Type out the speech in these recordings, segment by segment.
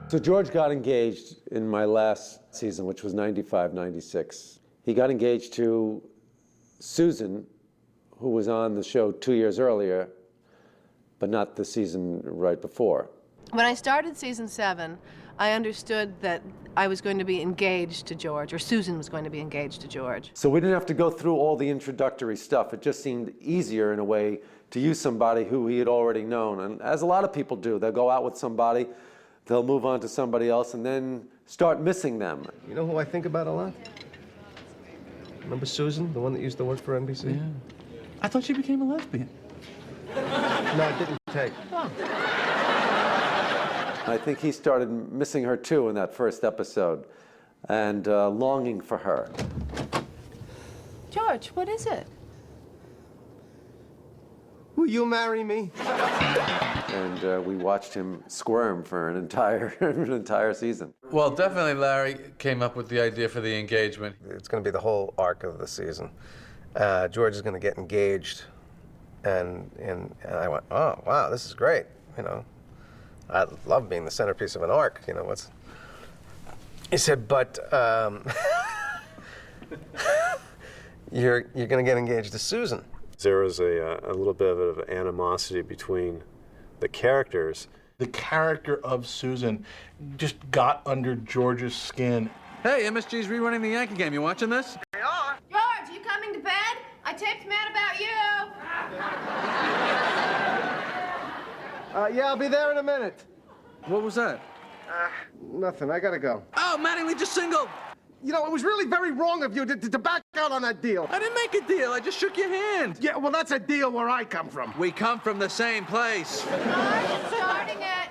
So George got engaged in my last season, which was 95, 96. He got engaged to Susan, who was on the show 2 years earlier, but not the season right before. When I started season 7, I understood that I was going to be engaged to George, or Susan was going to be engaged to George. So we didn't have to go through all the introductory stuff. It just seemed easier in a way to use somebody who he had already known. And as a lot of people do, they'll go out with somebody, they'll move on to somebody else, and then start missing them. You know who I think about a lot? Remember Susan, the one that used to work for NBC? Yeah. I thought she became a lesbian. No, it didn't take. Oh. I think he started missing her too in that first episode and longing for her. George, what is it? Will you marry me? And we watched him squirm for an entire season. Well, definitely Larry came up with the idea for the engagement. It's going to be the whole arc of the season. George is going to get engaged, and I went, oh, wow, this is great, you know. I love being the centerpiece of an arc, you know, what's... He said, but you're going to get engaged to Susan. There was a little bit of animosity between the characters. The character of Susan just got under George's skin. Hey, MSG's rerunning the Yankee game. You watching this? They are. George, you coming to bed? I taped Matt about you. Yeah, I'll be there in a minute. What was that? Nothing, I gotta go. Oh, Mattingly just singled. You know, it was really very wrong of you to back out on that deal. I didn't make a deal. I just shook your hand. Yeah, well, that's a deal where I come from. We come from the same place. Starting it.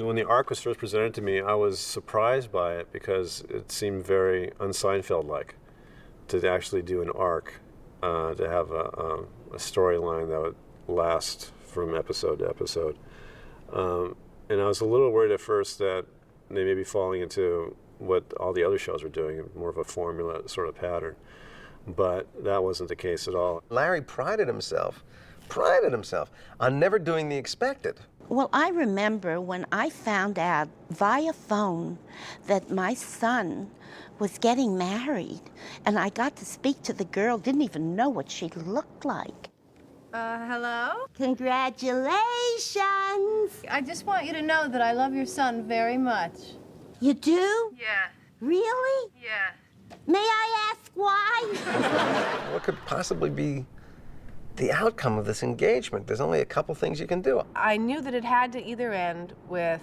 When the arc was first presented to me, I was surprised by it because it seemed very un-Seinfeld-like to actually do an arc, to have a storyline that would last from episode to episode. And I was a little worried at first that they may be falling into what all the other shows were doing, more of a formula sort of pattern. But that wasn't the case at all. Larry prided himself on never doing the expected. Well, I remember when I found out via phone that my son was getting married, and I got to speak to the girl, didn't even know what she looked like. Hello? Congratulations! I just want you to know that I love your son very much. You do? Yeah. Really? Yeah. May I ask why? What could possibly be the outcome of this engagement? There's only a couple things you can do. I knew that it had to either end with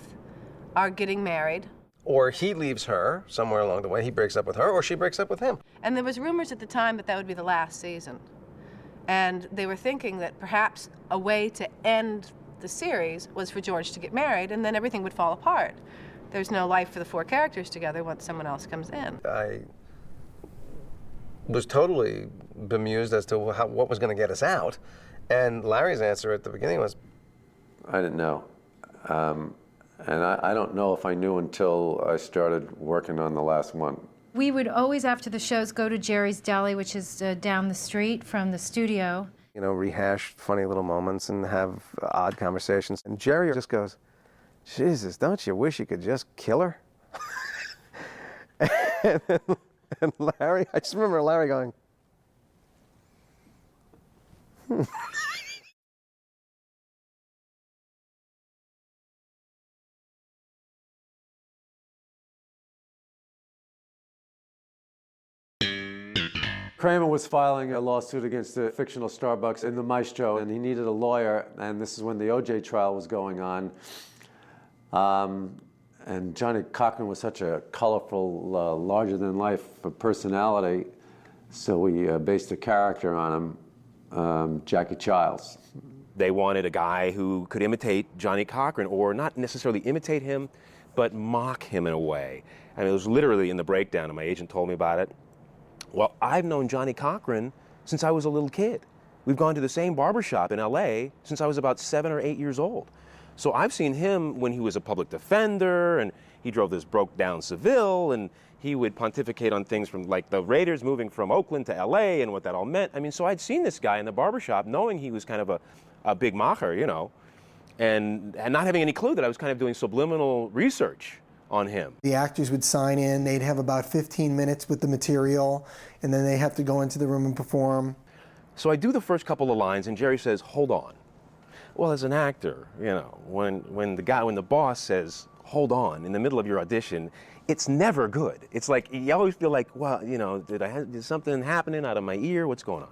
our getting married. Or he leaves her somewhere along the way, he breaks up with her, or she breaks up with him. And there was rumors at the time that that would be the last season. And they were thinking that perhaps a way to end the series was for George to get married, and then everything would fall apart. There's no life for the four characters together once someone else comes in. I was totally bemused as to what was going to get us out. And Larry's answer at the beginning was, I didn't know. And I don't know if I knew until I started working on the last one. We would always, after the shows, go to Jerry's Deli, which is down the street from the studio. you know, rehash funny little moments and have odd conversations. And Jerry just goes, Jesus, don't you wish you could just kill her? and Larry, I just remember Larry going, Kramer was filing a lawsuit against the fictional Starbucks in the Maestro, and he needed a lawyer, and this is when the O.J. trial was going on. And Johnny Cochran was such a colorful, larger-than-life personality, so we based a character on him, Jackie Childs. They wanted a guy who could imitate Johnny Cochran, or not necessarily imitate him, but mock him in a way. And it was literally in the breakdown, and my agent told me about it. Well, I've known Johnny Cochran since I was a little kid. We've gone to the same barbershop in LA since I was about 7 or 8 years old. So I've seen him when he was a public defender, and he drove this broke-down Seville, and he would pontificate on things from like the Raiders moving from Oakland to LA and what that all meant. I mean, so I'd seen this guy in the barbershop knowing he was kind of a big macher, you know, and not having any clue that I was kind of doing subliminal research on him. The actors would sign in, they'd have about 15 minutes with the material, and then they have to go into the room and perform. So I do the first couple of lines, and Jerry says, hold on. Well, as an actor, you know, when the boss says, hold on, in the middle of your audition, it's never good. It's like, you always feel like, well, you know, did something happening out of my ear? What's going on?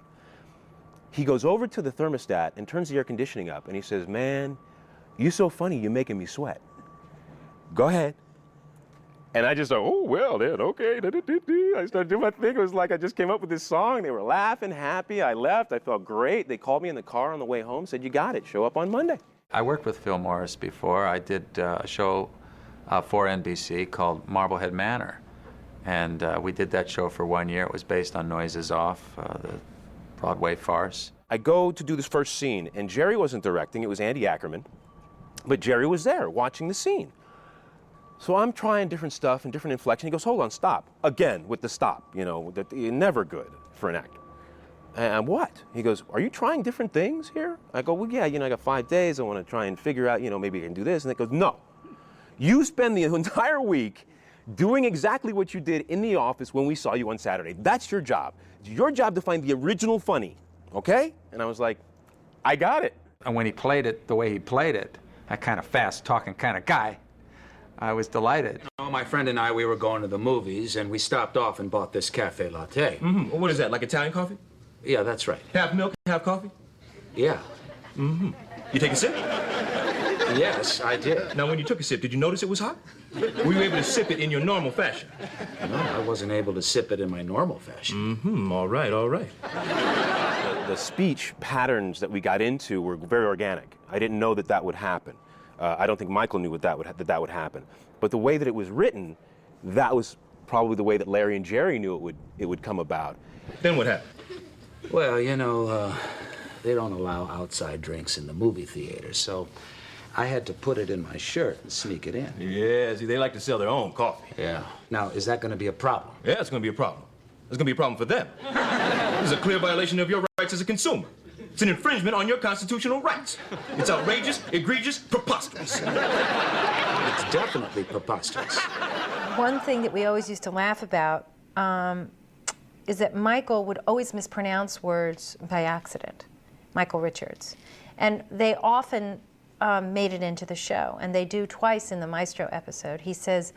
He goes over to the thermostat and turns the air conditioning up, and he says, man, you're so funny, you're making me sweat. Go ahead. And I just thought, oh, well, then, okay. I started doing my thing. It was like I just came up with this song. They were laughing, happy. I left. I felt great. They called me in the car on the way home, said, you got it. Show up on Monday. I worked with Phil Morris before. I did a show for NBC called Marblehead Manor. And we did that show for 1 year. It was based on Noises Off, the Broadway farce. I go to do this first scene, and Jerry wasn't directing. It was Andy Ackerman. But Jerry was there watching the scene. So I'm trying different stuff and different inflection. He goes, hold on, stop. Again, with the stop, you know, never good for an actor. And what? He goes, are you trying different things here? I go, well, yeah, you know, I got 5 days. I want to try and figure out, you know, maybe I can do this. And he goes, no. You spend the entire week doing exactly what you did in the office when we saw you on Saturday. That's your job. It's your job to find the original funny, okay? And I was like, I got it. And when he played it the way he played it, that kind of fast-talking kind of guy, I was delighted. My friend and I, we were going to the movies, and we stopped off and bought this cafe latte. Mm-hmm. What is that, like Italian coffee? Yeah, that's right. Half milk, half coffee? Yeah. Mm-hmm. You take a sip? Yes, I did. Now, when you took a sip, did you notice it was hot? Were you able to sip it in your normal fashion? No, I wasn't able to sip it in my normal fashion. Mm-hmm. All right, all right. The speech patterns that we got into were very organic. I didn't know that that would happen. I don't think Michael knew that would happen. But the way that it was written, that was probably the way that Larry and Jerry knew it would come about. Then what happened? Well, you know, they don't allow outside drinks in the movie theater, so I had to put it in my shirt and sneak it in. Yeah, see, they like to sell their own coffee. Yeah. Now, is that going to be a problem? Yeah, it's going to be a problem. It's going to be a problem for them. This is a clear violation of your rights as a consumer. It's an infringement on your constitutional rights. It's outrageous, egregious, preposterous. It's definitely preposterous. One thing that we always used to laugh about is that Michael would always mispronounce words by accident, Michael Richards. And they often made it into the show, and they do twice in the Maestro episode. He says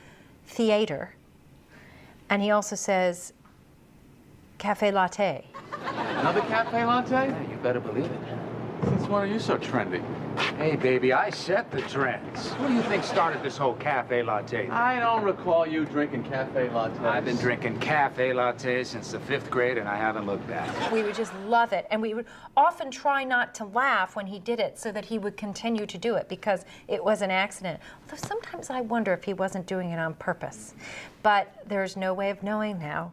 theater, and he also says cafe latte. Another cafe latte? Yeah, you better believe it. Since when are you so trendy? Hey, baby, I set the trends. Who do you think started this whole cafe latte thing? I don't recall you drinking cafe lattes. I've been drinking cafe lattes since the 5th grade, and I haven't looked back. We would just love it, and we would often try not to laugh when he did it so that he would continue to do it because it was an accident. Although sometimes I wonder if he wasn't doing it on purpose. But there's no way of knowing now.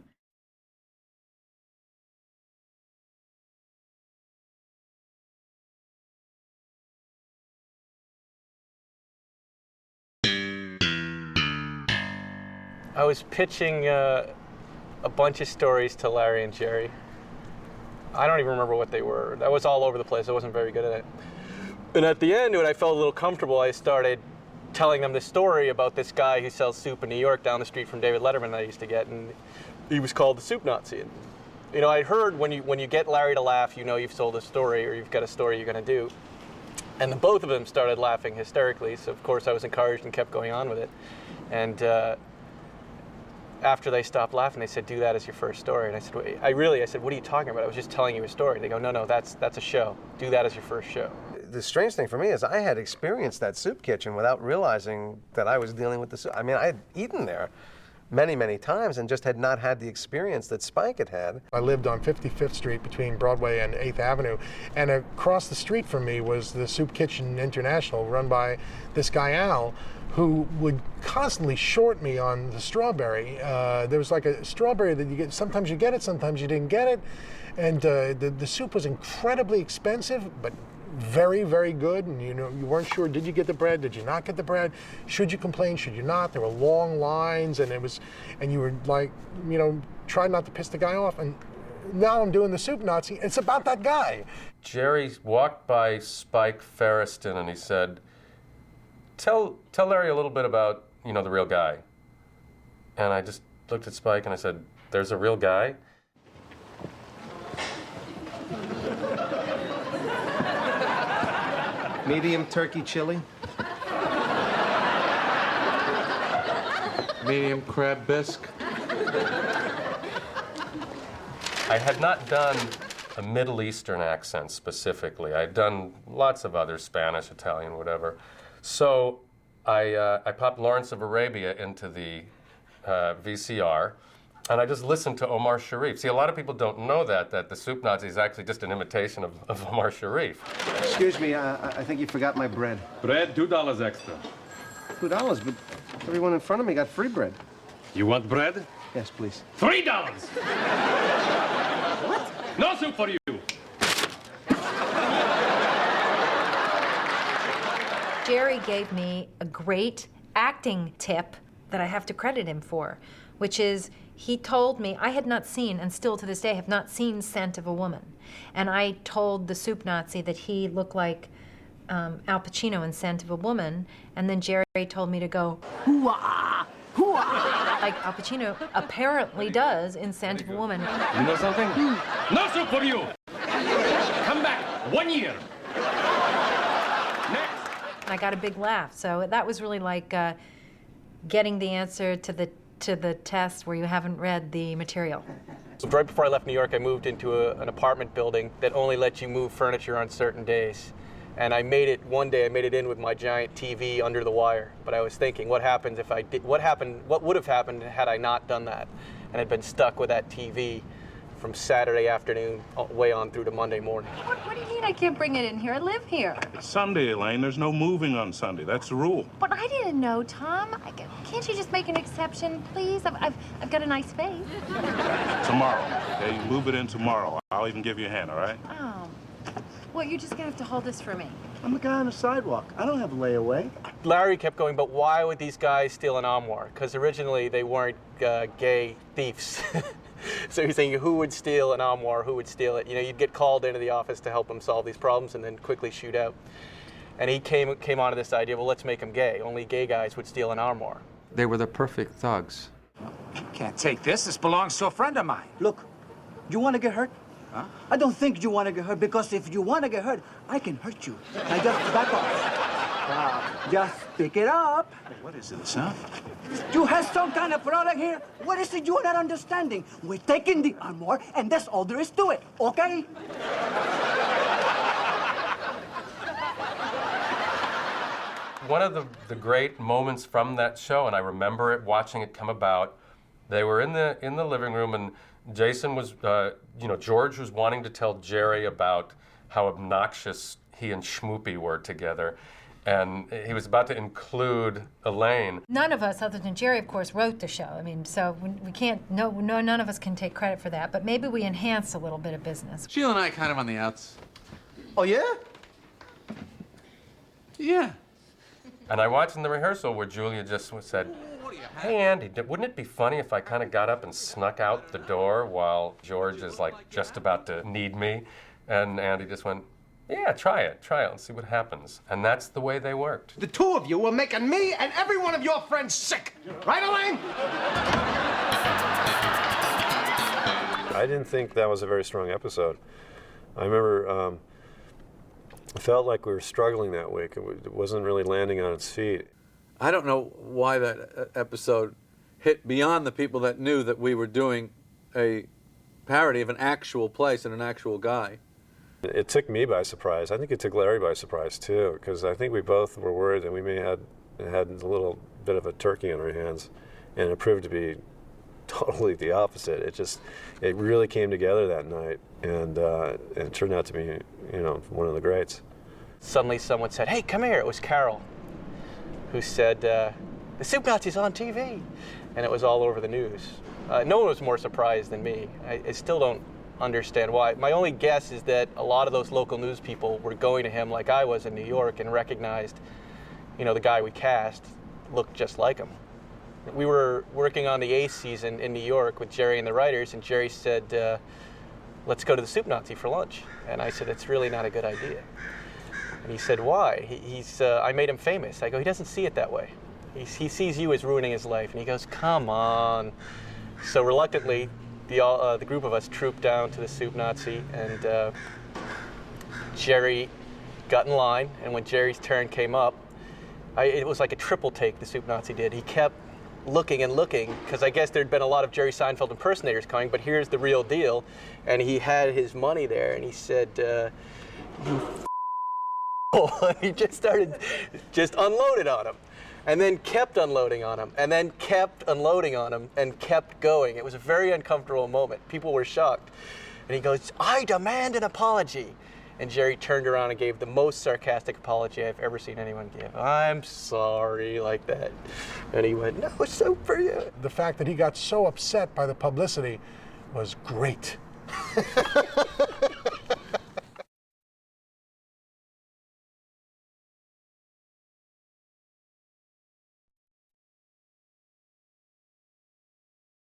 I was pitching a bunch of stories to Larry and Jerry. I don't even remember what they were. I was all over the place. I wasn't very good at it. And at the end, when I felt a little comfortable, I started telling them this story about this guy who sells soup in New York down the street from David Letterman that I used to get, and he was called the Soup Nazi. And, you know, I heard when you get Larry to laugh, you know you've sold a story or you've got a story you're going to do. And the both of them started laughing hysterically, so of course I was encouraged and kept going on with it. And after they stopped laughing, they said, do that as your first story. And I said, wait, I said, what are you talking about? I was just telling you a story. They go, no, that's a show. Do that as your first show. The strange thing for me is I had experienced that soup kitchen without realizing that I was dealing with the soup. I mean, I had eaten there many, many times and just had not had the experience that Spike had had. I lived on 55th Street between Broadway and 8th Avenue, and across the street from me was the Soup Kitchen International run by this guy Al, who would constantly short me on the strawberry. There was like a strawberry that you get, sometimes you get it, sometimes you didn't get it. And the soup was incredibly expensive, but very, very good. And you know, you weren't sure, did you get the bread? Did you not get the bread? Should you complain? Should you not? There were long lines, and you were like, you know, try not to piss the guy off. And now I'm doing the Soup Nazi. It's about that guy. Jerry walked by Spike Ferriston and he said, Tell Larry a little bit about you know, the real guy. And I just looked at Spike and I said, there's a real guy? Medium turkey chili. Medium crab bisque. I had not done a Middle Eastern accent specifically. I'd done lots of other, Spanish, Italian, whatever. So I popped Lawrence of Arabia into the VCR, and I just listened to Omar Sharif. See, a lot of people don't know that the Soup Nazi is actually just an imitation of Omar Sharif. Excuse me, I think you forgot my bread. Bread, $2 extra. $2, but everyone in front of me got free bread. You want bread? Yes, please. $3. What? No soup for you. Jerry gave me a great acting tip that I have to credit him for, which is he told me, I had not seen, and still to this day have not seen, Scent of a Woman. And I told the Soup Nazi that he looked like Al Pacino in Scent of a Woman, and then Jerry told me to go, hoo-ah, hoo-ah, like Al Pacino apparently does in Scent of a Woman. You know something? No soup for you. Come back 1 year. I got a big laugh, so that was really like getting the answer to the test where you haven't read the material. So right before I left New York, I moved into an apartment building that only lets you move furniture on certain days. And I made it one day. I made it in with my giant TV under the wire. But I was thinking, what happens if I did? What would have happened had I not done that? And I'd been stuck with that TV from Saturday afternoon way on through to Monday morning. What do you mean I can't bring it in here? I live here. It's Sunday, Elaine. There's no moving on Sunday. That's the rule. But I didn't know, Tom. Can't you just make an exception, please? I've got a nice face. Tomorrow, okay? You move it in tomorrow. I'll even give you a hand, all right? Oh. Well, you're just gonna have to hold this for me. I'm a guy on the sidewalk. I don't have layaway. Larry kept going, but why would these guys steal an armoire? Because originally they weren't gay thieves. So he's saying, who would steal an armoire? Who would steal it? You know, you'd get called into the office to help them solve these problems and then quickly shoot out. And he came onto this idea, well, let's make them gay. Only gay guys would steal an armoire. They were the perfect thugs. Can't take this. This belongs to a friend of mine. Look, you want to get hurt? Huh? I don't think you want to get hurt, because if you want to get hurt, I can hurt you. Now just back off. Just pick it up. What is this, huh? You have some kind of product here? What is it you're not understanding? We're taking the armor, and that's all there is to it, okay? One of the great moments from that show, and I remember it, watching it come about, they were in the living room, and Jason was, George was wanting to tell Jerry about how obnoxious he and Schmoopy were together. And he was about to include Elaine. None of us, other than Jerry, of course, wrote the show. I mean, so we can't, none of us can take credit for that, but maybe we enhanced a little bit of business. Sheila and I kind of on the outs. Oh, yeah? Yeah. And I watched in the rehearsal where Julia just said, hey, Andy, wouldn't it be funny if I kind of got up and snuck out the door while George is like just about to need me? And Andy just went, yeah, try it and see what happens. And that's the way they worked. The two of you were making me and every one of your friends sick. Right, Elaine? I didn't think that was a very strong episode. I remember I felt like we were struggling that week. It wasn't really landing on its feet. I don't know why that episode hit beyond the people that knew that we were doing a parody of an actual place and an actual guy. It took me by surprise. I think it took Larry by surprise too, because I think we both were worried that we may have had a little bit of a turkey on our hands, and it proved to be totally the opposite. It really came together that night, and it turned out to be, one of the greats. Suddenly someone said, hey, come here. It was Carol, who said, the Soup Nazi's on TV. And it was all over the news. No one was more surprised than me. I still don't understand why. My only guess is that a lot of those local news people were going to him like I was in New York and recognized, the guy we cast looked just like him. We were working on the 8th season in New York with Jerry and the writers, and Jerry said, let's go to the Soup Nazi for lunch. And I said, it's really not a good idea. And he said, why? I made him famous. I go, he doesn't see it that way. He sees you as ruining his life, and he goes, come on. So reluctantly, the group of us trooped down to the Soup Nazi, and Jerry got in line, and when Jerry's turn came up, it was like a triple take the Soup Nazi did. He kept looking and looking, because I guess there'd been a lot of Jerry Seinfeld impersonators coming, but here's the real deal. And he had his money there, and he said, you and he just started, unloaded on him. And then kept unloading on him, and then kept unloading on him, and kept going. It was a very uncomfortable moment. People were shocked. And he goes, I demand an apology. And Jerry turned around and gave the most sarcastic apology I've ever seen anyone give. I'm sorry, like that. And he went, no, it's so for you. The fact that he got so upset by the publicity was great.